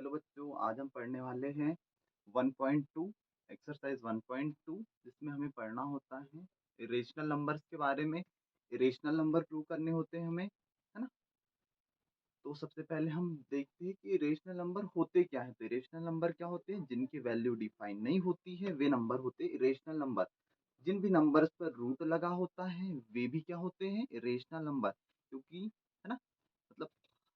Hello बच्चों, आज हम पढ़ने वाले हैं 1.2 एक्सरसाइज 1.2 जिसमें हमें पढ़ना होता है इरेशनल नंबर्स के बारे में। इरेशनल नंबर प्रूव करने होते हैं हमें, है ना। तो सबसे पहले हम देखते हैं कि इरेशनल नंबर होते क्या है। तो इरेशनल नंबर क्या होते हैं? जिनकी वैल्यू डिफाइन नहीं होती है वे नंबर होते हैं इरेशनल नंबर। जिन भी नंबर्स पर रूट लगा होता है वे भी क्या होते हैं? Irrational number. क्योंकि, है ना, मतलब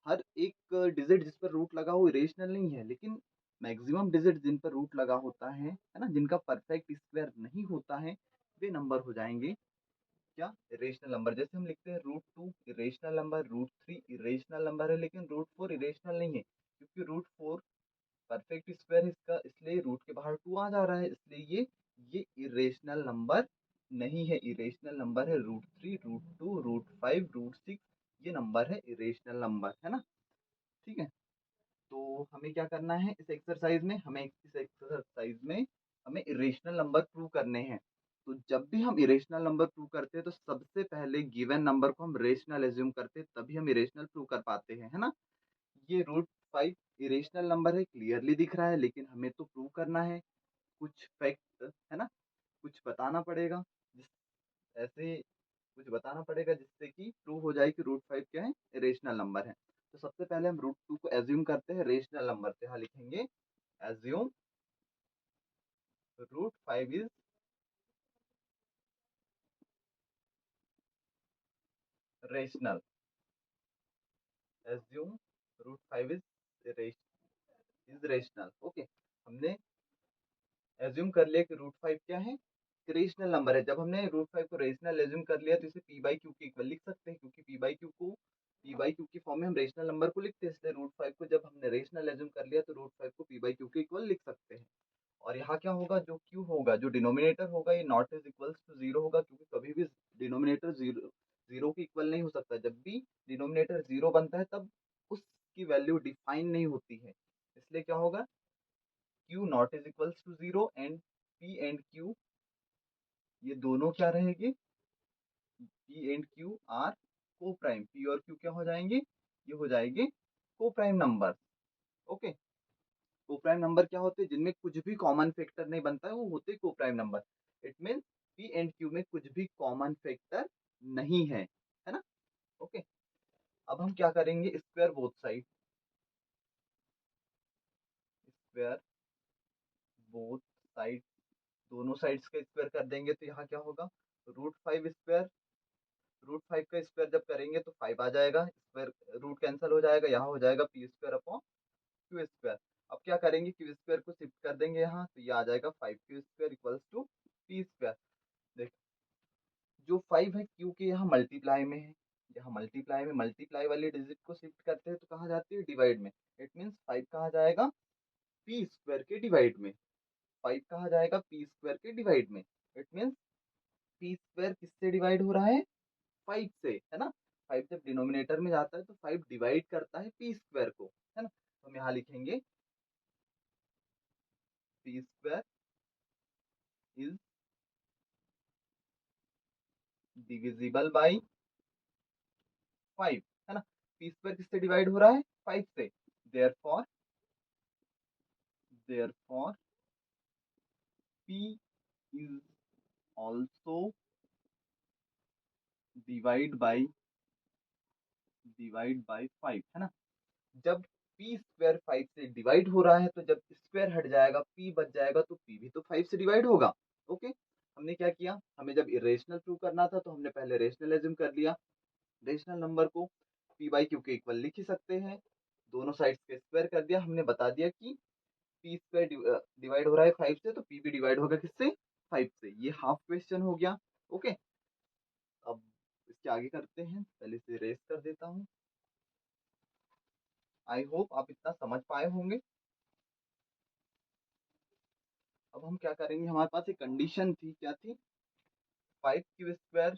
हर एक डिजिट जिस पर रूट लगा हो इरेशनल नहीं है, लेकिन मैक्सिमम डिजिट जिन पर रूट लगा होता है ना, जिनका परफेक्ट स्क्वायर नहीं होता है वे नंबर हो जाएंगे क्या? Irrational number. जैसे हम लिखते हैं √2 इरेशनल नंबर, √3 इरेशनल नंबर है, लेकिन √4 इरेशनल नहीं है क्योंकि √4 परफेक्ट स्क्वायर है इसका, इसलिए रूट के बाहर 2 आ जा रहा है, इसलिए ये इरेशनल नंबर नहीं है। इरेशनल नंबर है √3 √2 √5 √6, ये नंबर है इरेशनल नंबर, है ना। ठीक है। तो हमें क्या करना है इस एक्सरसाइज में? हमें इरेशनल नंबर प्रूव करने हैं। तो जब भी हम इरेशनल नंबर प्रूव करते हैं तो सबसे पहले गिवन नंबर को हम रेशनल एज्यूम करते हैं, तभी हम इरेशनल प्रूव कर पाते हैं, है ना। ये √5 इरेशनल नंबर है, क्लियरली दिख रहा है, लेकिन हमें तो प्रूव करना है। कुछ फैक्ट, है ना, कुछ बताना पड़ेगा, जिस ऐसे कुछ बताना पड़ेगा जिससे कि प्रूव हो जाए कि √5 क्या है? रेशनल नंबर है। तो सबसे पहले हम √2 को एज्यूम करते हैं रेशनल नंबर से। यहाँ लिखेंगे assume √5 is rational. Assume √5 is rational. Okay, हमने एज्यूम कर लिया कि √5 क्या है? रेशनल नंबर है। जब हमने √5 को रेशनल एज्यूम कर लिया तो इसे p/q के इक्वल लिख सकते हैं, क्योंकि p/q की फॉर्म में हम रेशनल नंबर को लिखते हैं, इसलिए √5 को जब हमने रेशनल एज्यूम कर लिया तो √5 को p/q के इक्वल लिख सकते हैं। और यहाँ क्या होगा? जो q होगा, जो डिनोमिनेटर होगा, ये नॉट इज इक्वल्स टू 0 होगा, क्योंकि कभी भी डिनोमिनेटर जीरो के इक्वल नहीं हो सकता। जब भी डिनोमिनेटर 0 बनता है तब उसकी वैल्यू डिफाइन नहीं होती है, इसलिए क्या होगा? q not is equals to 0 and p and q ये दोनों क्या रहेंगे? p and q are coprime. p और q क्या हो जाएंगे? ये हो जाएंगे को प्राइम नंबर। ओके, को प्राइम नंबर क्या होते हैं? जिनमें कुछ भी कॉमन फैक्टर नहीं बनता है वो होते को prime number. It mean p and q में कुछ भी कॉमन फैक्टर नहीं है ना। ओके, अब हम क्या करेंगे? Square both side. Square both side, दोनों साइड्स का स्क्वायर कर देंगे तो यहाँ क्या होगा? √5 स्क्वायर। √5 का स्क्वायर जब करेंगे तो 5 आ जाएगा, स्क्वायर रूट कैंसिल हो जाएगा, यहाँ हो जाएगा p² अपॉन q²। अब क्या करेंगे? q² को शिफ्ट कर देंगे यहाँ, तो ये आ जाएगा 5q² इक्वल्स टू p²। देख, जो 5 है q के यहाँ मल्टीप्लाई में है, यहाँ मल्टीप्लाई में मल्टीप्लाई वाली डिजिट को शिफ्ट करते हैं तो कहाँ जाती है? डिवाइड में। इट मीन्स 5 कहाँ जाएगा? p² के डिवाइड में। 5 कहाँ जाएगा? p² के डिवाइड में। इट मीन्स p² किससे डिवाइड हो रहा है? 5 से, है ना। 5 जब डिनोमिनेटर में जाता है तो 5 डिवाइड करता है p² को, है ना। तो हम यहाँ लिखेंगे p² इज डिविजिबल बाई 5, है ना। p² किससे डिवाइड हो रहा है? 5 से। Therefore therefore p is also divide by 5, है ना। जब p² 5 से डिवाइड हो रहा है तो जब स्क्वायर हट जाएगा p बच जाएगा, तो p भी तो 5 से डिवाइड होगा। ओके, हमने क्या किया? हमें जब इरेशनल प्रूव करना था तो हमने पहले रेशनल एज्यूम कर लिया। रेशनल नंबर को p/q के इक्वल लिख ही सकते हैं, दोनों साइड्स के स्क्वायर कर दिया। हमने बता दिया कि p² डिवाइड हो रहा है 5 से, तो p भी डिवाइड होगा किससे? 5 से। ये हाफ क्वेश्चन हो गया। ओके, अब इसके आगे करते हैं। पहले से रेस कर देता हूँ। आई होप आप इतना समझ पाए होंगे। अब हम क्या करेंगे? हमारे पास एक कंडीशन थी, क्या थी? 5q²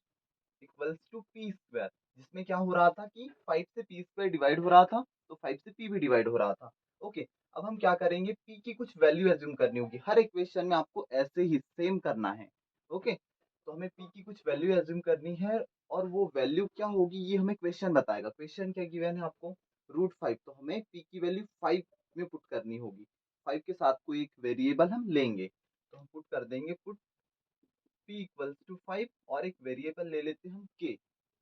इक्वल्स टू p², जिसमें क्या हो रहा था कि 5 से p² डिवाइड हो रहा था, तो 5 से p भी डिवाइड हो रहा था। ओके, अब हम क्या करेंगे? p की कुछ वैल्यू एज्यूम करनी होगी। हर इक्वेशन में आपको ऐसे ही सेम करना है। ओके, तो हमें p की कुछ वैल्यू एज्यूम करनी है, और वो वैल्यू क्या होगी ये हमें क्वेश्चन बताएगा। क्वेश्चन क्या गिवन है आपको? √5, तो हमें p की वैल्यू 5 इसमें पुट करनी होगी। 5 के साथ कोई एक वेरिएबल हम लेंगे, तो हम पुट कर देंगे पुट p इक्वल्स टू 5 और एक वेरिएबल ले लेते हैं हम k।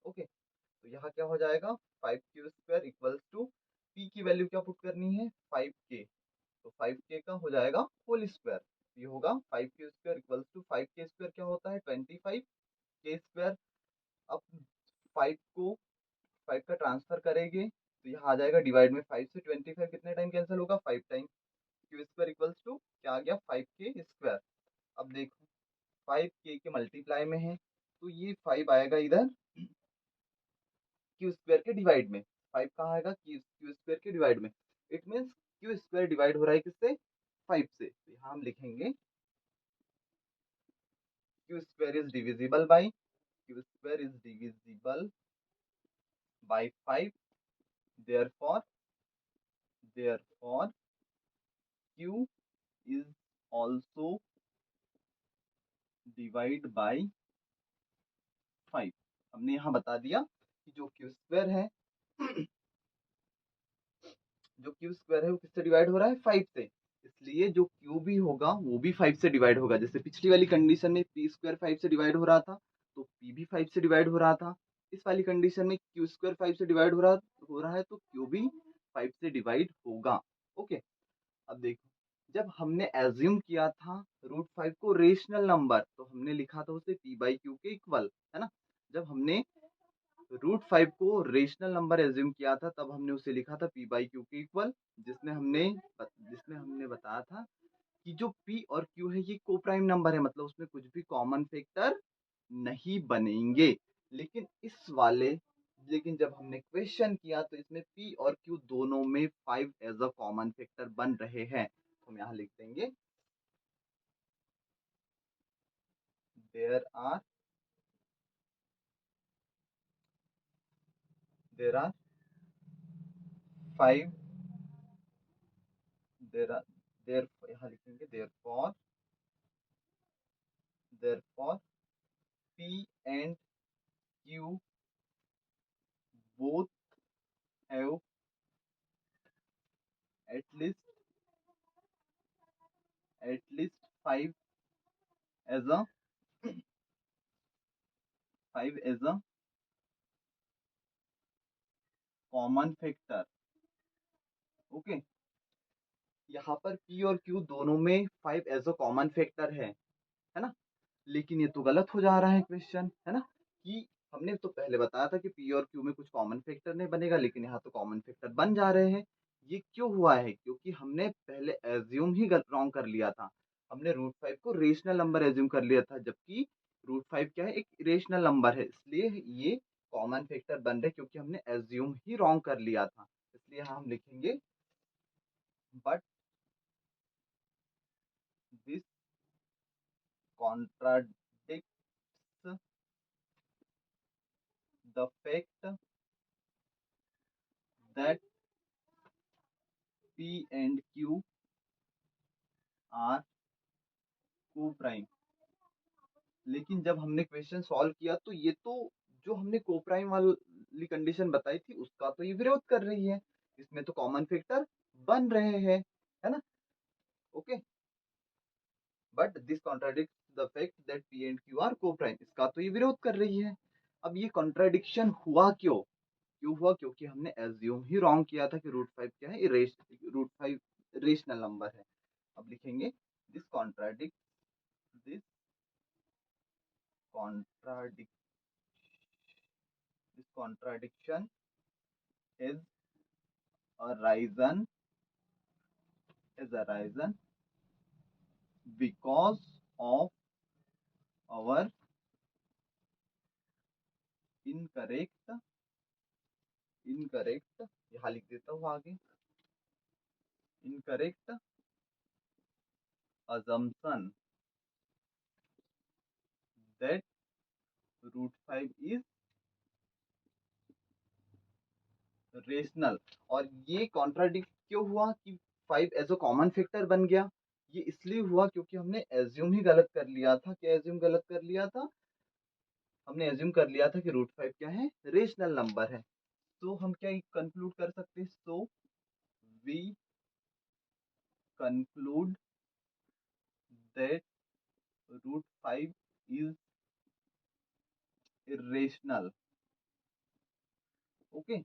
ओके, तो यहाँ क्या हो जाएगा 5q² इक्वल्स टू p की वैल्यू क्या पुट करनी है 5k, तो 5k का हो जाएगा होल स्क्वायर। ये होगा 5q² इक्वल्स टू 5k² क्या होता है 25 k²। अब 5 को 5 का ट्रांसफर करेंगे तो यहाँ आ जाएगा डिवाइड में 5 से 25 कितने टाइम कैंसिल होगा 5 टाइम। q² इक्वल्स टू क्या आ गया 5k²। अब देखो 5k के मल्टीप्लाई में है तो ये 5 आएगा इधर q² के डिवाइड में। 5 कहाँ आएगा q² के डिवाइड में। इट मीन्स q² डिवाइड हो रहा है किससे 5 से, तो यहाँ हम लिखेंगे q² is divisible by q² is divisible by 5, therefore q is also divide by 5। हमने यहाँ बता दिया कि जो q² है वो किससे डिवाइड हो रहा है 5 से, इसलिए जो q भी होगा वो भी 5 से डिवाइड होगा। जैसे पिछली वाली कंडीशन में p² 5 से डिवाइड हो रहा था तो p भी 5 से डिवाइड हो रहा था। इस वाली कंडीशन में q² 5 से डिवाइड हो रहा है तो q भी 5 से डिवाइड होगा। ओके, अब देखो जब हमने एज्यूम किया था √5 को रेशनल नंबर तो हमने लिखा था उसे p/q के इक्वल, है ना। जब हमने √5 को रेशनल नंबर एज्यूम किया था तब हमने उसे लिखा था p/q के इक्वल, जिसमें हमने बताया था कि जो p और q है ये को प्राइम नंबर है, मतलब उसमें कुछ भी कॉमन फैक्टर नहीं बनेंगे। लेकिन जब हमने क्वेश्चन किया तो इसमें p और q दोनों में 5 एज अ कॉमन फैक्टर बन रहे हैं, तो हम यहाँ लिख देंगे देयर आर 5 देयर यहाँ लिखेंगे therefore p and q both have at least 5 as a 5 as a common factor. Okay, यहाँ पर p और q दोनों में 5 एज अ कॉमन फैक्टर है ना। लेकिन ये तो गलत हो जा रहा है क्वेश्चन, है ना, कि हमने तो पहले बताया था कि p और q में कुछ कॉमन फैक्टर नहीं बनेगा, लेकिन यहाँ तो कॉमन फैक्टर बन जा रहे हैं। ये क्यों हुआ है, क्योंकि हमने पहले एज्यूम ही रॉन्ग कर लिया था। हमने √5 को रेशनल नंबर एज्यूम कर लिया था, जबकि √5 क्या है एक इरेशनल नंबर है, इसलिए ये कॉमन फैक्टर बन रहे क्योंकि हमने एज्यूम ही रॉन्ग कर लिया था। इसलिए हम लिखेंगे but this contradicts the fact that p and q are co-prime। लेकिन जब हमने क्वेश्चन सॉल्व किया तो ये तो जो हमने को-प्राइम वाली कंडीशन बताई थी उसका तो ये विरोध कर रही है, इसमें तो कॉमन फैक्टर बन रहे हैं, है ना। Okay, but this contradict the fact that p and q are coprime, इसका तो ये विरोध कर रही है। अब ये कॉन्ट्राडिक्शन हुआ क्यों हुआ, क्योंकि हमने एज्यूम ही रॉन्ग किया था कि √5 क्या है √5 रेशनल नंबर है। अब लिखेंगे this contradict this contradict this contradiction is arisen because of our incorrect यहाँ लिख देता हूँ आगे incorrect assumption that √5 is rational. और ये कॉन्ट्राडिक्ट क्यों हुआ कि 5 एज अ कॉमन फैक्टर बन गया, ये इसलिए हुआ क्योंकि हमने एज्यूम ही गलत कर लिया था। क्या एज्यूम गलत कर लिया था, हमने एज्यूम कर लिया था कि √5 क्या है रेशनल नंबर है। तो हम क्या कंक्लूड कर सकते हैं, so we conclude that root 5 is irrational. Okay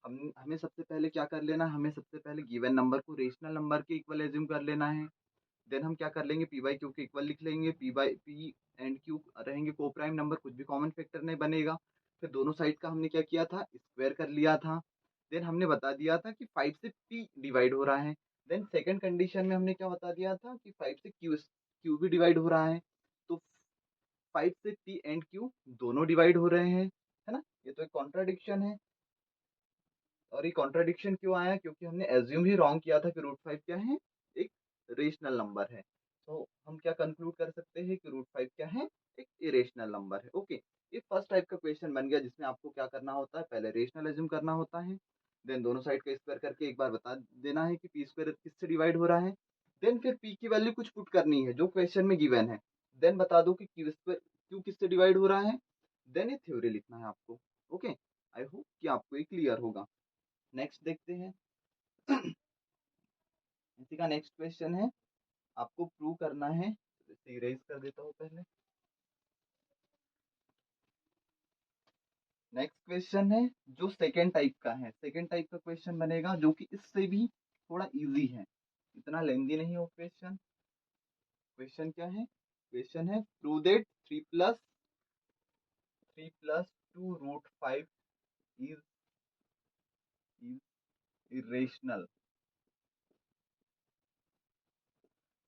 हम हमें सबसे पहले क्या कर लेना, हमें सबसे पहले गिवन नंबर को रेशनल नंबर के इक्वल एज्यूम कर लेना है। देन हम क्या कर लेंगे, पी बाई क्यू के इक्वल लिख लेंगे, पी एंड क्यू रहेंगे को प्राइम नंबर, कुछ भी कॉमन फैक्टर नहीं बनेगा। फिर दोनों साइड का हमने क्या किया था, स्क्वायर कर लिया था। देन हमने बता दिया था कि 5 से पी डिवाइड हो रहा है। देन सेकंड कंडीशन में हमने क्या बता दिया था कि 5 से क्यू भी डिवाइड हो रहा है। तो 5 से पी एंड क्यू दोनों डिवाइड हो रहे हैं, है ना। ये तो एक कॉन्ट्राडिक्शन है। और ये कॉन्ट्राडिक्शन क्यों आया, क्योंकि हमने एज्यूम ही रॉन्ग किया था कि रूट 5 क्या है, एक रेशनल नंबर है। तो हम क्या कंक्लूड कर सकते हैं कि रूट 5 क्या है, एक इरेशनल नंबर है। ओके, ये फर्स्ट टाइप का क्वेश्चन बन गया जिसमें आपको क्या करना होता है, पहले रेशनल एज्यूम करना होता है। देन दोनों साइड का स्क्वायर करके एक बार बता देना है कि पी स्क्वायर किससे डिवाइड हो रहा है। देन फिर पी की वैल्यू कुछ पुट करनी है जो क्वेश्चन में गिवन है। देन बता दो कि क्यू स्क्वायर क्यू किससे डिवाइड हो रहा है। देन ये थ्योरी लिखना है आपको। ओके, आई होप कि आपको ये क्लियर होगा। नेक्स्ट देखते हैं। इसी का नेक्स्ट क्वेश्चन है, आपको प्रूव करना है। इसे इरेज कर देता हूँ पहले। नेक्स्ट क्वेश्चन है जो सेकेंड टाइप का है, सेकेंड टाइप का क्वेश्चन बनेगा जो कि इससे भी थोड़ा इजी है, इतना लेंदी नहीं हो क्वेश्चन। क्वेश्चन क्या है, क्वेश्चन है prove that 3 plus 2 root 5 is irrational।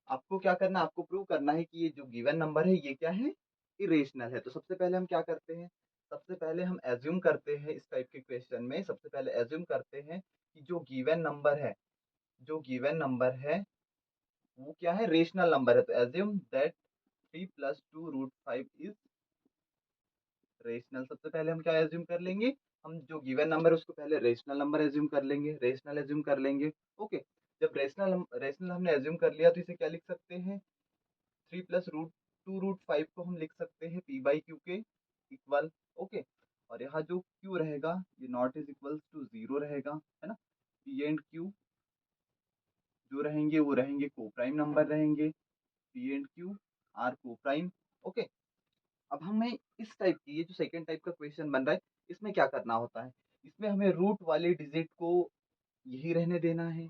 आपको क्या करना है, आपको प्रूव करना है कि ये जो गिवन नंबर है ये क्या है, इरेशनल है। तो सबसे पहले हम क्या करते हैं, सबसे पहले हम एज्यूम करते हैं इस टाइप के क्वेश्चन में, सबसे पहले एज्यूम करते हैं कि जो गिवन नंबर है, जो गिवन नंबर है वो क्या है, रेशनल नंबर है। तो assume that 3 plus 2 root 5 is rational. सबसे पहले हम क्या एज्यूम कर लेंगे, हम जो गिवन नंबर है उसको पहले रेशनल नंबर एज्यूम कर लेंगे, रेशनल एज्यूम कर लेंगे। ओके, जब रेशनल रेशनल हमने एज्यूम कर लिया तो इसे क्या लिख सकते हैं, 3 plus 2 root 5 को हम लिख सकते हैं पी बाई क्यू के इक्वल। ओके, और यहाँ जो क्यू रहेगा ये नॉट इज इक्वल टू 0 रहेगा, है ना। पी एंड क्यू जो रहेंगे वो रहेंगे को प्राइम नंबर रहेंगे, पी एंड क्यू आर को प्राइम। ओके, अब हमें इस टाइप की, ये जो सेकेंड टाइप का क्वेश्चन बन रहा है, इसमें क्या करना होता है, इसमें हमें रूट वाले डिजिट को यही रहने देना है,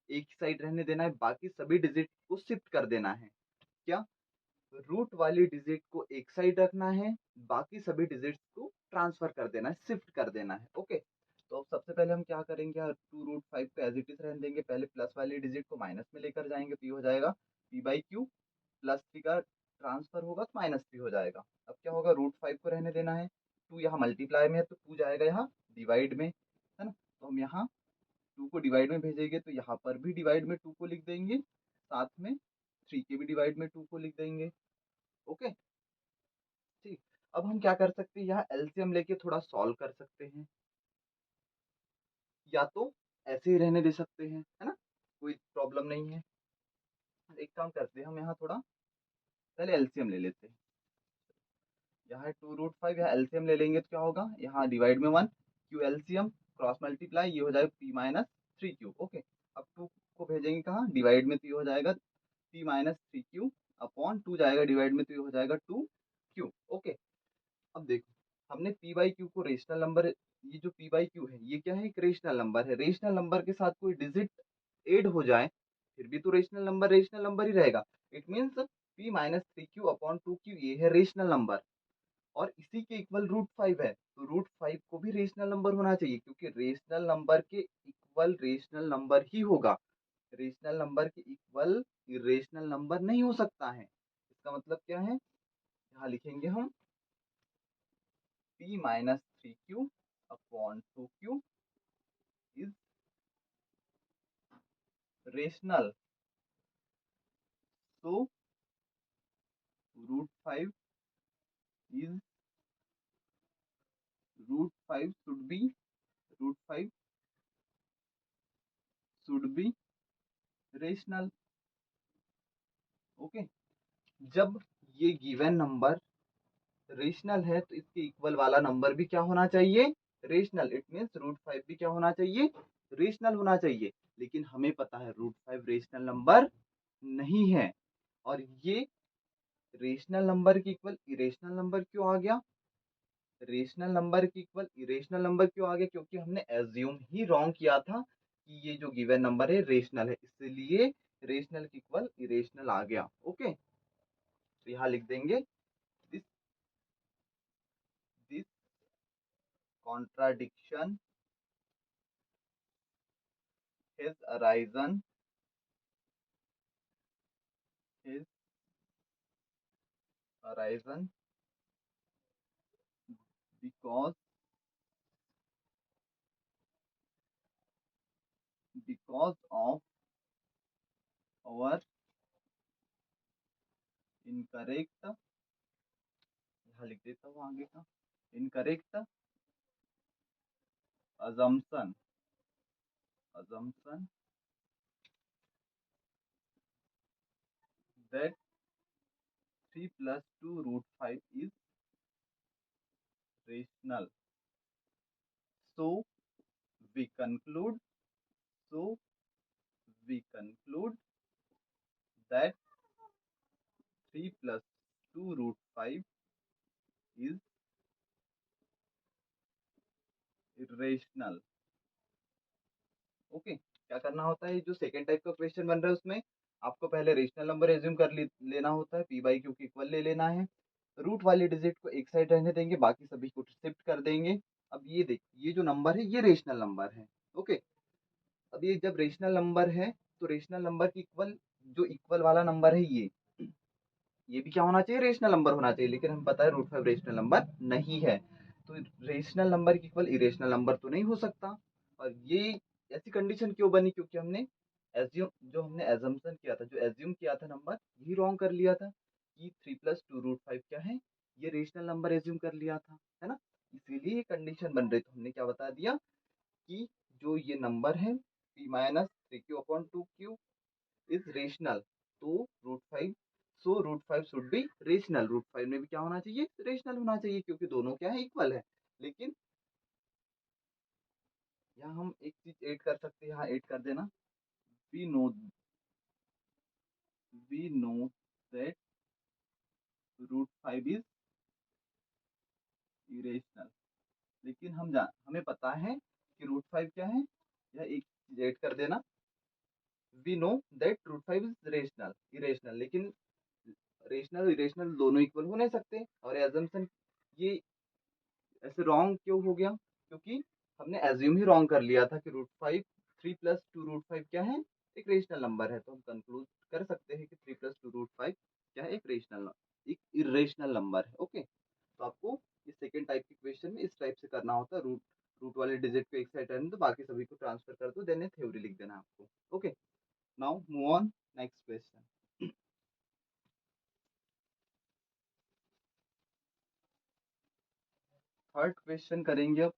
एक ही साइड रहने देना है, बाकी सभी डिजिट को शिफ्ट कर देना है। क्या, रूट वाली डिजिट को एक साइड रखना है, बाकी सभी डिजिट्स को ट्रांसफर कर देना है, शिफ्ट कर देना है। ओके, तो अब सबसे पहले हम क्या करेंगे, 2 root 5 को एज इट इज रहने देंगे, पहले प्लस वाली डिजिट को माइनस में लेकर जाएंगे, पी हो जाएगा पी बाई क्यू, +3 का ट्रांसफर होगा तो -3 हो जाएगा। अब क्या होगा, रूट 5 को रहने देना है, 2 यहाँ मल्टीप्लाई में है तो 2 जाएगा यहाँ डिवाइड में, है ना। तो हम यहाँ 2 को डिवाइड में भेजेंगे तो यहाँ पर भी डिवाइड में 2 को लिख देंगे, साथ में 3 के भी डिवाइड में 2 को लिख देंगे। ओके, ठीक। अब हम क्या कर सकते हैं, यहाँ एलसीएम लेके थोड़ा सॉल्व कर सकते हैं, या तो ऐसे ही रहने दे सकते हैं, है ना, कोई प्रॉब्लम नहीं है। एक काम करते हैं, हम यहाँ थोड़ा पहले एलसीएम ले लेते हैं। यहाँ 2 root 5, यहाँ एलसीएम ले लेंगे तो क्या होगा, यहाँ डिवाइड में 1, क्यू एलसीएम क्रॉस मल्टीप्लाई, ये हो जाएगा p-3q। ओके, अब 2 को भेजेंगे कहाँ, डिवाइड में, तो ये हो जाएगा p-3q अपॉन 2 जाएगा डिवाइड में, तो ये हो जाएगा 2q। ओके, अब देखो हमने पी बाई क्यू को रेशनल नंबर, ये जो पी बाई क्यू है ये क्या है, एक रेशनल नंबर है। रेशनल नंबर के साथ कोई डिजिट ऐड हो जाए फिर भी तो रेशनल नंबर ही रहेगा। It means p-3q upon 2q ये है रेशनल नंबर, और इसी के इक्वल रूट 5 है, तो रूट 5 को भी रेशनल नंबर होना चाहिए, क्योंकि रेशनल नंबर के इक्वल रेशनल नंबर ही होगा, रेशनल नंबर के इक्वल इरेशनल नंबर नहीं हो सकता है। इसका मतलब क्या है, यहाँ लिखेंगे हम p-3q upon 2q is rational, so root 5 is root 5 root 5 should be rational. Okay, जब ये गिवन नंबर रेशनल है तो इसके इक्वल वाला नंबर भी क्या होना चाहिए, रेशनल। इट मीन्स रूट 5 भी क्या होना चाहिए, रेशनल होना चाहिए। लेकिन हमें पता है √5 रेशनल नंबर नहीं है। और ये रेशनल नंबर के इक्वल इरेशनल नंबर क्यों आ गया? रेशनल नंबर के इक्वल इरेशनल नंबर क्यों आ गया? क्योंकि हमने एज्यूम ही रॉन्ग किया था कि ये जो गिवन नंबर है रेशनल है, इसलिए रेशनल के इक्वल इरेशनल आ गया। ओके, तो यहाँ लिख देंगे this this contradiction has arisen has arisen because of our incorrect, यहाँ लिख देता हूँ आगे का, incorrect assumption that 3 plus 2 √5 is rational. So we conclude so we conclude that 3 plus 2 √5 is irrational. Okay, क्या करना होता है? जो सेकेंड टाइप का क्वेश्चन बन रहा है उसमें आपको पहले रेशनल नंबर एज्यूम कर लेना होता है, पी बाई क्यू के इक्वल ले लेना है, रूट वाली डिजिट को एक साइड रहने देंगे, बाकी सभी को शिफ्ट कर देंगे। अब ये देखिए, ये जो नंबर है ये रेशनल नंबर है। ओके, अब ये जब रेशनल नंबर है तो रेशनल नंबर की इक्वल, जो इक्वल वाला नंबर है ये भी क्या होना चाहिए? रेशनल नंबर होना चाहिए, लेकिन हमें पता है √5 रेशनल नंबर नहीं है, तो रेशनल नंबर की इक्वल इरेशनल नंबर तो नहीं हो सकता। और ये ऐसी कंडीशन क्यों बनी? क्योंकि हमने एजम्पशन किया था, जो एज्यूम किया था नंबर, यही रॉन्ग कर लिया था कि 3 plus 2 √5 क्या है, ये रेशनल नंबर एज्यूम कर लिया था, है ना? इसीलिए ये कंडीशन बन रही। तो हमने क्या बता दिया कि जो ये नंबर है p minus 3q/2q is rational, तो √5, सो √5 शुड बी रेशनल, √5 में भी क्या होना चाहिए? रेशनल होना चाहिए, क्योंकि दोनों क्या है? इक्वल है। लेकिन यहाँ हम एक चीज ऐड कर सकते हैं, यहाँ ऐड कर देना, we know that √5 is irrational, लेकिन हमें पता है कि √5 क्या है? यह एक चीज ऐड कर देना, we know that √5 is rational irrational, लेकिन रेशनल इरेशनल दोनों इक्वल हो नहीं सकते। और एजम्पशन ये ऐसे रॉन्ग क्यों हो गया? क्योंकि हमने एज्यूम ही रॉन्ग कर लिया था कि √5 3 plus 2 √5 क्या है? एक रेशनल नंबर है। तो हम कंक्लूड कर सकते हैं कि 3 plus 2 √5 क्या है? एक इरेशनल नंबर है। ओके, तो आपको इस सेकेंड टाइप के क्वेश्चन में इस टाइप से करना होता है, रूट रूट वाले डिजिट को एक साइड रहने दो, बाकी सभी को ट्रांसफर कर दो, देन थ्योरी लिख देना आपको। Okay, now move on next question. Third question करेंगे अब,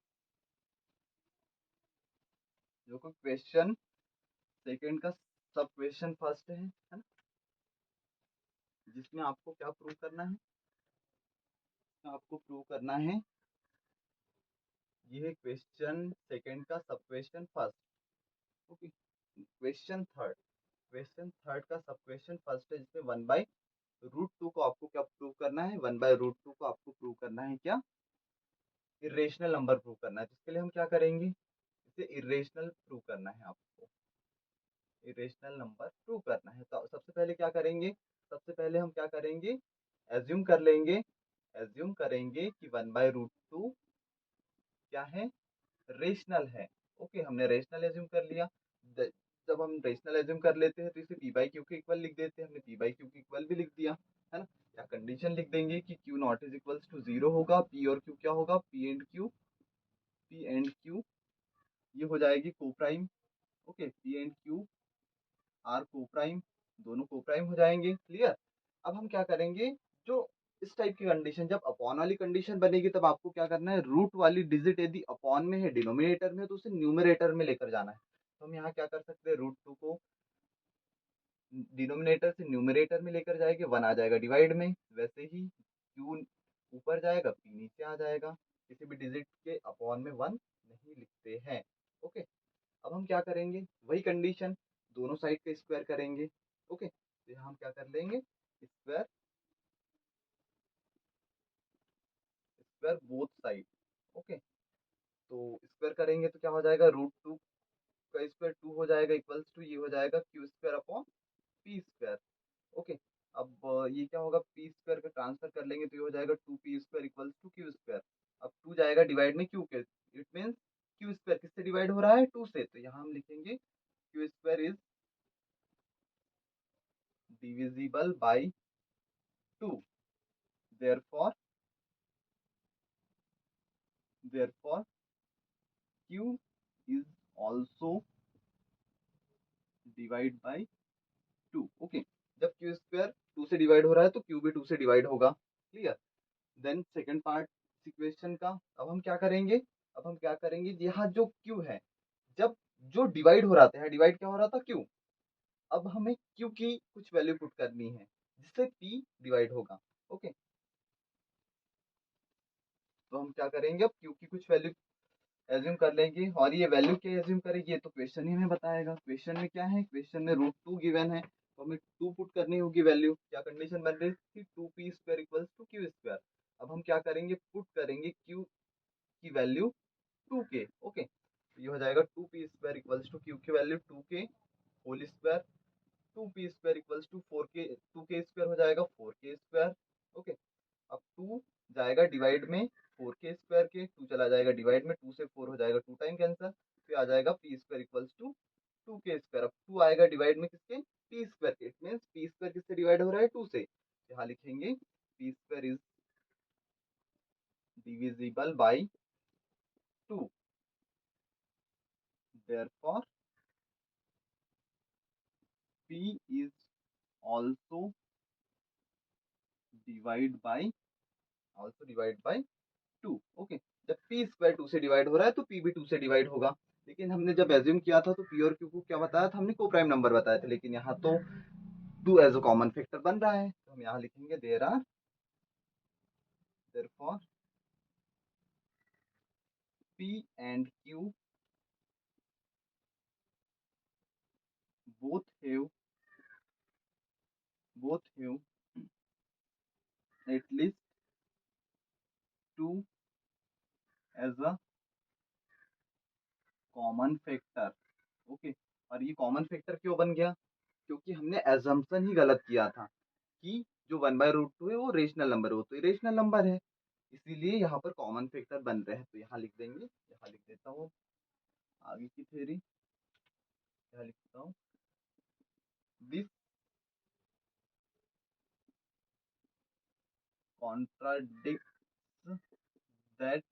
जो को क्वेश्चन सेकेंड का सब क्वेश्चन फर्स्ट है ना, जिसमें आपको क्या प्रूव करना है? आपको प्रूव करना है ये क्वेश्चन सेकेंड का सब question first. Okay, question third का सब क्वेश्चन फर्स्ट है, जिसमें 1/√2 को आपको क्या प्रूव करना है? 1/√2 को आपको प्रूव करना है क्या? इरेशनल नंबर प्रूव करना है। जिसके लिए हम क्या करेंगे? इसे इरेशनल प्रूव करना है आपको, इरेशनल नंबर प्रूव करना है। तो सबसे पहले क्या करेंगे? सबसे पहले हम क्या करेंगे? एज्यूम कर लेंगे, एज्यूम करेंगे कि 1/√2 क्या है? रेशनल है। ओके, हमने रेशनल एज्यूम कर लिया। जब हम रेशनल एज्यूम कर लेते हैं तो इसे पी बाई क्यू के इक्वल लिख देते हैं। हमने पी बाई क्यू के इक्वल भी लिख दिया, है ना? या कंडीशन लिख देंगे कि Q not is equals to 0 होगा, पी और क्यू क्या होगा? पी एंड क्यू ये हो जाएगी को prime. Okay, P and Q R को प्राइम, दोनों को प्राइम हो जाएंगे। क्लियर? अब हम क्या करेंगे? जो इस टाइप की कंडीशन, जब अपॉन वाली कंडीशन बनेगी, तब आपको क्या करना है? रूट वाली डिजिट यदि अपॉन में है, डिनोमिनेटर में, तो उसे न्यूमरेटर में लेकर जाना है। तो हम यहाँ क्या कर सकते हैं? √2 को डिनोमिनेटर से न्यूमरेटर में लेकर जाएंगे, 1 आ जाएगा डिवाइड में। वैसे ही क्यू ऊपर जाएगा, पी नीचे आ जाएगा। किसी भी डिजिट के अपॉन में 1 नहीं लिखते हैं। ओके, अब हम क्या करेंगे, वही कंडीशन, दोनों साइड का स्क्वायर करेंगे। ओके, तो यहाँ हम क्या कर लेंगे, square square both side. Okay, तो स्क्वायर करेंगे तो क्या हो जाएगा, √2 का स्क्वायर 2 हो जाएगा, इक्वल्स टू ये हो जाएगा Q square upon P square. Okay, अब ये क्या होगा, पी स्क्वायर का ट्रांसफर कर लेंगे तो ये हो जाएगा 2p square equals to Q square. अब 2 जाएगा डिवाइड में क्यू के, इट मीन्स क्यू स्क्वायर किससे डिवाइड हो रहा है, 2 से, तो यहाँ हम लिखेंगे Q square is divisible by 2, therefore therefore Q is also divide by 2। Okay, जब क्यू स्क्वायर 2 से डिवाइड हो रहा है तो क्यू भी 2 से डिवाइड होगा। Clear. Then second part equation का, अब हम क्या करेंगे, यहाँ जो क्यू है, जब जो डिवाइड हो रहा था, डिवाइड क्या हो रहा था, क्यू, अब हमें क्यू की कुछ वैल्यू पुट करनी है जिससे पी डिवाइड होगा। ओके, तो हम क्या करेंगे, अब क्यू की कुछ वैल्यू एज्यूम कर लेंगे, और ये वैल्यू क्या एज्यूम करेगी, ये तो क्वेश्चन ही हमें बताएगा। क्वेश्चन में क्या है, क्वेश्चन में √2 गिवन है, तो हमें 2 पुट करनी होगी वैल्यू। क्या कंडीशन बन रही थी, 2p square equals to Q square. अब हम क्या करेंगे, पुट करेंगे क्यू की वैल्यू 2k। ओके, तो ये हो जाएगा 2p square equals to Q की value 2k whole square, 2p square equals to 4k, 2k स्क्वायर हो जाएगा 4k स्क्वायर। ओके, अब 2 जाएगा डिवाइड में 4k स्क्वायर के, 2 चला जाएगा डिवाइड में, 2 से 4 हो जाएगा 2 टाइम कैंसर, फिर आ जाएगा p square equals to 2k square. अब 2 आएगा डिवाइड में किसके, p स्क्वायर के, इट मींस p स्क्वायर किससे डिवाइड हो रहा है, 2 से, यहाँ लिखेंगे p square is divisible by 2, therefore p is also divide by also divide by 2। Okay, जब p स्क्वायर 2 से डिवाइड हो रहा है तो p भी 2 से डिवाइड होगा। लेकिन हमने जब एज्यूम किया था तो p और q को क्या बताया था हमने, को प्राइम नंबर बताए थे, लेकिन यहाँ तो 2 एज अ कॉमन फैक्टर बन रहा है, तो हम यहाँ लिखेंगे therefore p and q both have at least 2 as a common factor. Okay, और ये कॉमन फैक्टर क्यों बन गया, क्योंकि हमने एजम्पशन ही गलत किया था कि जो 1/√2 है वो रेशनल नंबर है, वो तो इरेशनल नंबर है, इसीलिए यहाँ पर कॉमन फैक्टर बन रहे हैं। तो यहाँ लिख देंगे, यहाँ लिख देता हूँ आगे की थ्योरी, यहाँ लिखता हूँ, this contradict that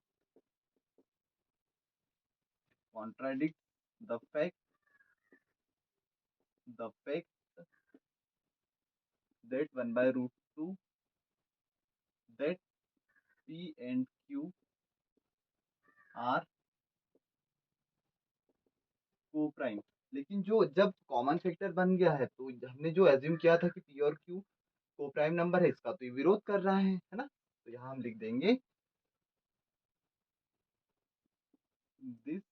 contradict the fact that 1/√2 that p and q are को प्राइम। लेकिन जो जब कॉमन फैक्टर बन गया है तो हमने जो एज्यूम किया था कि p और q को प्राइम नंबर है, इसका तो ये विरोध कर रहा है ना, तो यहाँ हम लिख देंगे this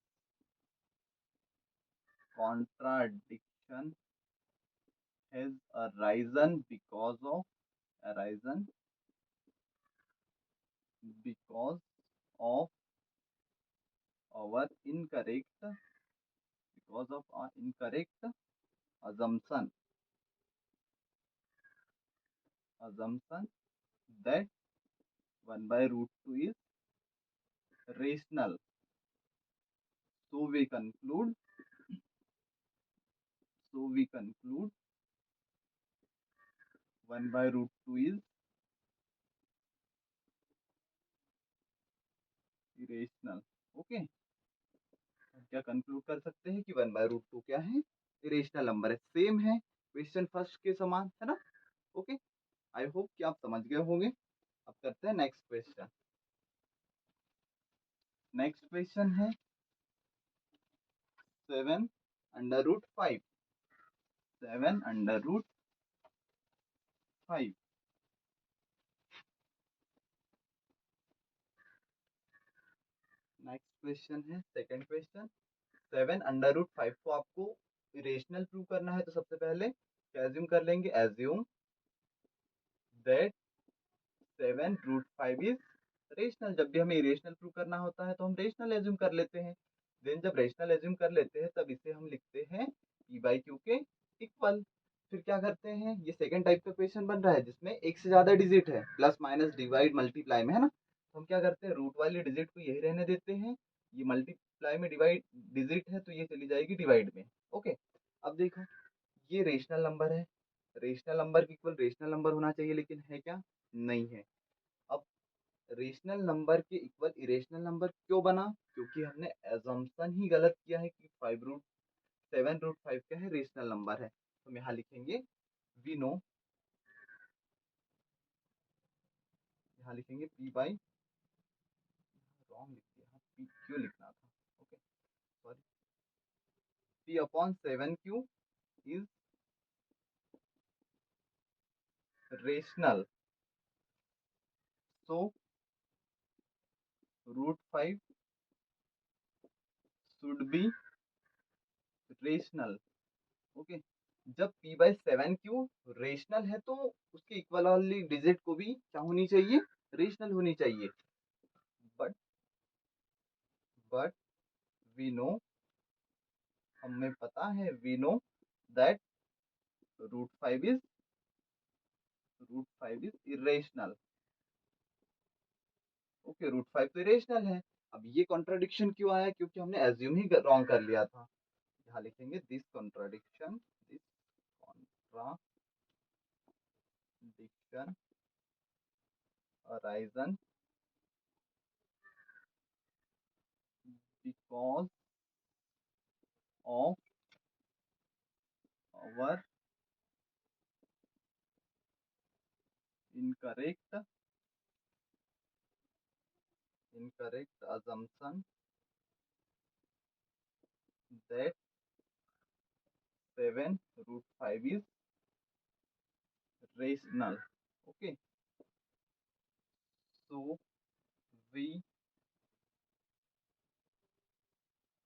contradiction has arisen because of our incorrect assumption that 1/√2 is rational. So we conclude 1/√2 is irrational. Okay, क्या कंक्लूड कर सकते हैं कि 1/√2 क्या है, इरेशनल नंबर है, सेम है क्वेश्चन फर्स्ट के समान, है ना। ओके, आई होप कि आप समझ गए होंगे। अब करते हैं नेक्स्ट क्वेश्चन। नेक्स्ट क्वेश्चन है 7√5। 7√5। नेक्स्ट क्वेश्चन है सेकंड क्वेश्चन, 7 √5 को आपको इरेशनल प्रूव करना है, तो सबसे पहले क्या एज्यूम कर लेंगे, एज्यूम दैट 7 √5 इज रेशनल। जब भी हमें इरेशनल प्रूव करना होता है तो हम रेशनल एज्यूम कर लेते हैं। देन जब रेशनल एज्यूम कर लेते हैं तब इसे हम लिखते हैं p बाई क्यू के इक्वल। फिर क्या करते हैं, ये सेकंड टाइप का क्वेश्चन बन रहा है जिसमें एक से ज्यादा डिजिट है, प्लस माइनस डिवाइड मल्टीप्लाई में, है ना। तो हम क्या करते हैं, रूट वाली डिजिट को यही रहने देते हैं, ये मल्टीप्लाई में डिवाइड डिजिट है तो ये चली जाएगी डिवाइड में। ओके, अब देखो ये रेशनल नंबर है, रेशनल नंबर की इक्वल रेशनल नंबर होना चाहिए, लेकिन है क्या, नहीं है। अब रेशनल नंबर के इक्वल इरेशनल नंबर क्यों बना, क्योंकि हमने एजम्पशन ही गलत किया है कि 7 √5 क्या है, रेशनल नंबर है। तो हम यहाँ लिखेंगे वी नो, यहाँ लिखेंगे p बाई, रॉन्ग लिख दिया, p क्यों लिखना था, okay sorry, p/7q is rational, so √5 should be rational. Okay, जब p/7q रेशनल है तो उसके इक्वल वाली डिजिट को भी क्या होनी चाहिए, रेशनल होनी चाहिए। बट बट वी नो, हमें पता है, we know that √5 is irrational. Okay, √5 तो इरेशनल है। अब ये कॉन्ट्राडिक्शन क्यों आया, क्योंकि हमने एज्यूम ही रॉन्ग कर लिया था। यहाँ लिखेंगे this contradiction, this contradiction arisen because of our incorrect assumption that 7 √5 is rational. Okay, so we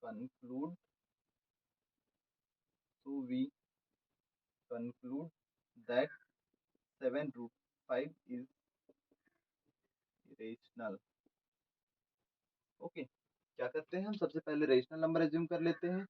conclude, we conclude that 7 √5 is irrational. Okay, क्या करते हैं हम, सबसे पहले रेशनल नंबर एज्यूम कर लेते हैं,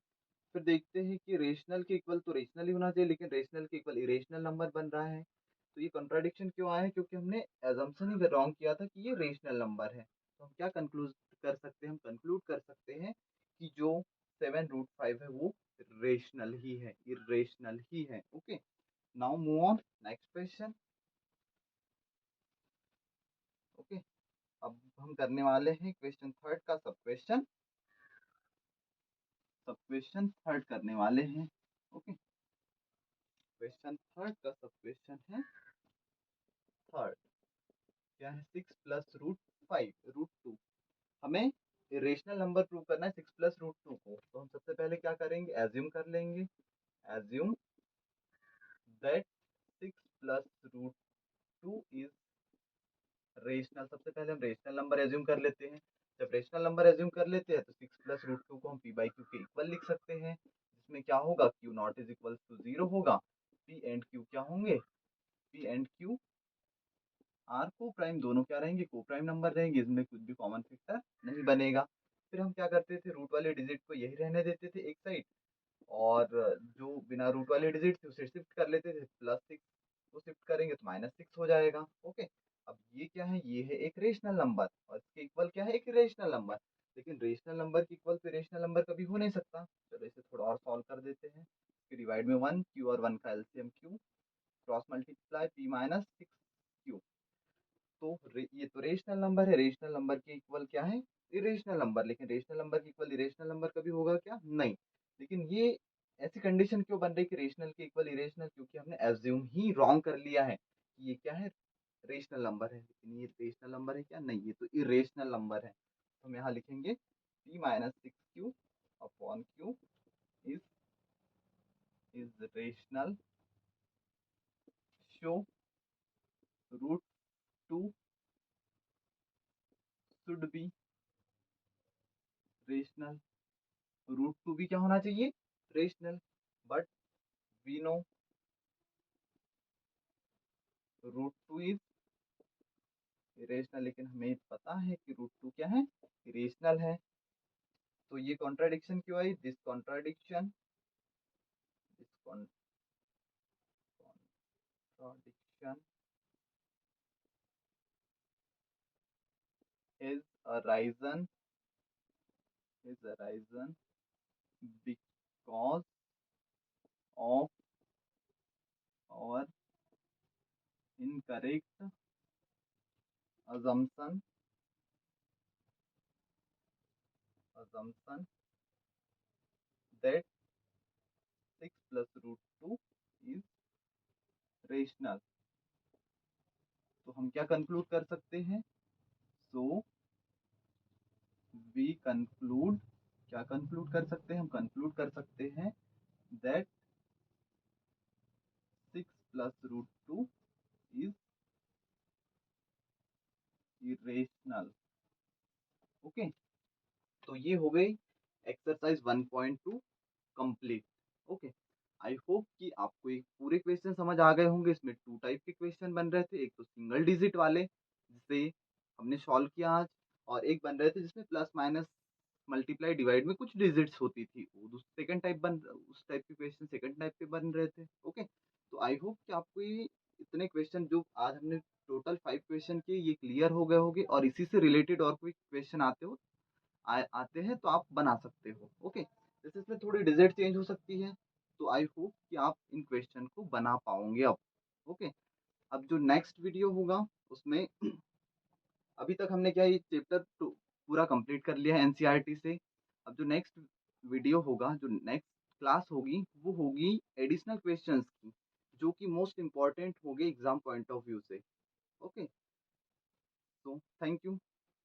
फिर देखते हैं कि रेशनल के इक्वल तो रेशनल ही होना चाहिए, लेकिन रेशनल के इक्वल इरेशनल नंबर बन रहा है। तो ये कॉन्ट्राडिक्शन क्यों आया है, क्योंकि हमने एजम्पशन ही रॉन्ग किया था कि ये रेशनल नंबर है। तो हम क्या कंक्लूड कर सकते हैं, हम कंक्लूड कर सकते हैं कि जो 7 √5 है वो रेशनल ही है, इरेशनल ही है। Okay, now move on next question. Okay, अब हम करने वाले हैं क्वेश्चन थर्ड का सब क्वेश्चन थर्ड करने वाले हैं। ओके, क्वेश्चन थर्ड का सब क्वेश्चन है थर्ड, क्या है, 6 + √5 √2। हमें रेशनल नंबर प्रूव करना है 6 + √2 को, तो हम सबसे पहले क्या करेंगे, एज्यूम कर लेंगे, एज्यूम दैट 6 + √2 इज रेशनल। सबसे पहले हम रेशनल नंबर एज्यूम कर लेते हैं। जब रेशनल नंबर एज्यूम कर लेते हैं तो 6 + √2 को हम p/q के इक्वल लिख सकते हैं, जिसमें क्या होगा, q0 इज इक्वल टू 0 होगा, p एंड q क्या होंगे, p एंड q आर को प्राइम, दोनों क्या रहेंगे, को प्राइम नंबर रहेंगे, इसमें कुछ भी कॉमन फैक्टर नहीं बनेगा। फिर हम क्या करते थे, रूट वाले डिजिट को यही रहने देते थे एक साइड, और जो बिना रूट वाले डिजिट थे उसे शिफ्ट कर लेते थे, +6 को शिफ्ट करेंगे तो -6 हो जाएगा। ओके, अब ये क्या है, ये है एक रेशनल नंबर और इसके इक्वल क्या है, एक रेशनल नंबर। लेकिन रेशनल नंबर के इक्वल तो रेशनल नंबर कभी हो नहीं सकता। चलो इसे थोड़ा और सॉल्व कर देते हैं। फिर डिवाइड में 1, q और 1 का LCM q, cross multiply p - 6q। तो ये तो रेशनल नंबर है, रेशनल नंबर के इक्वल क्या है, इरेशनल नंबर। लेकिन रेशनल नंबर के इक्वल इरेशनल नंबर कभी होगा क्या, नहीं। लेकिन ये ऐसी कंडीशन क्यों बन रही कि रेशनल के इक्वल इरेशनल, क्योंकि हमने एज्यूम ही रॉन्ग कर लिया है कि ये क्या है, रेशनल नंबर है। लेकिन ये रेशनल नंबर है क्या, नहीं, ये तो इरेशनल नंबर है। तो हम यहाँ लिखेंगे p - 6q/q is rational, so √2 should be rational, root two भी क्या होना चाहिए, rational, but we know root two is irrational, लेकिन हमें पता है कि रूट टू क्या है, इरेशनल है। तो ये कॉन्ट्राडिक्शन क्यों आई, this contradiction is arisen because of our incorrect assumption that 6 plus root 2 is rational। तो हम क्या कंक्लूड कर सकते हैं, सो वी कंक्लूड, क्या कंक्लूड कर सकते हैं, हम कंक्लूड कर सकते हैं that 6 plus root 2 is irrational. Okay, तो ये हो गई exercise 1.2 complete. Okay, I hope कि आपको एक पूरे क्वेश्चन समझ आ गए होंगे। इसमें टू टाइप के क्वेश्चन बन रहे थे, एक तो सिंगल डिजिट वाले जिसे हमने सॉल्व किया आज, और एक बन रहे थे जिसमें प्लस माइनस मल्टीप्लाई डिवाइड में कुछ डिजिट्स होती थी, वो सेकंड टाइप बन, उस टाइप के क्वेश्चन सेकंड टाइप के बन रहे थे। ओके, तो आई होप कि आपको ये इतने क्वेश्चन जो आज हमने टोटल 5 क्वेश्चन किए ये क्लियर हो गए होंगे, और इसी से रिलेटेड और कोई क्वेश्चन आते हैं तो आप बना सकते हो। ओके, जैसे इसमें थोड़ी डिजिट चेंज हो सकती है, तो आई होप कि आप इन क्वेश्चन को बना पाओगे अब। ओके, अब जो नेक्स्ट वीडियो होगा उसमें अभी तक हमने क्या ये चैप्टर पूरा कंप्लीट कर लिया है एनसीईआरटी से। अब जो नेक्स्ट वीडियो होगा, जो नेक्स्ट क्लास होगी, वो होगी एडिशनल क्वेश्चंस की, जो कि मोस्ट इंपॉर्टेंट होंगे एग्जाम पॉइंट ऑफ व्यू से। ओके, तो थैंक यू।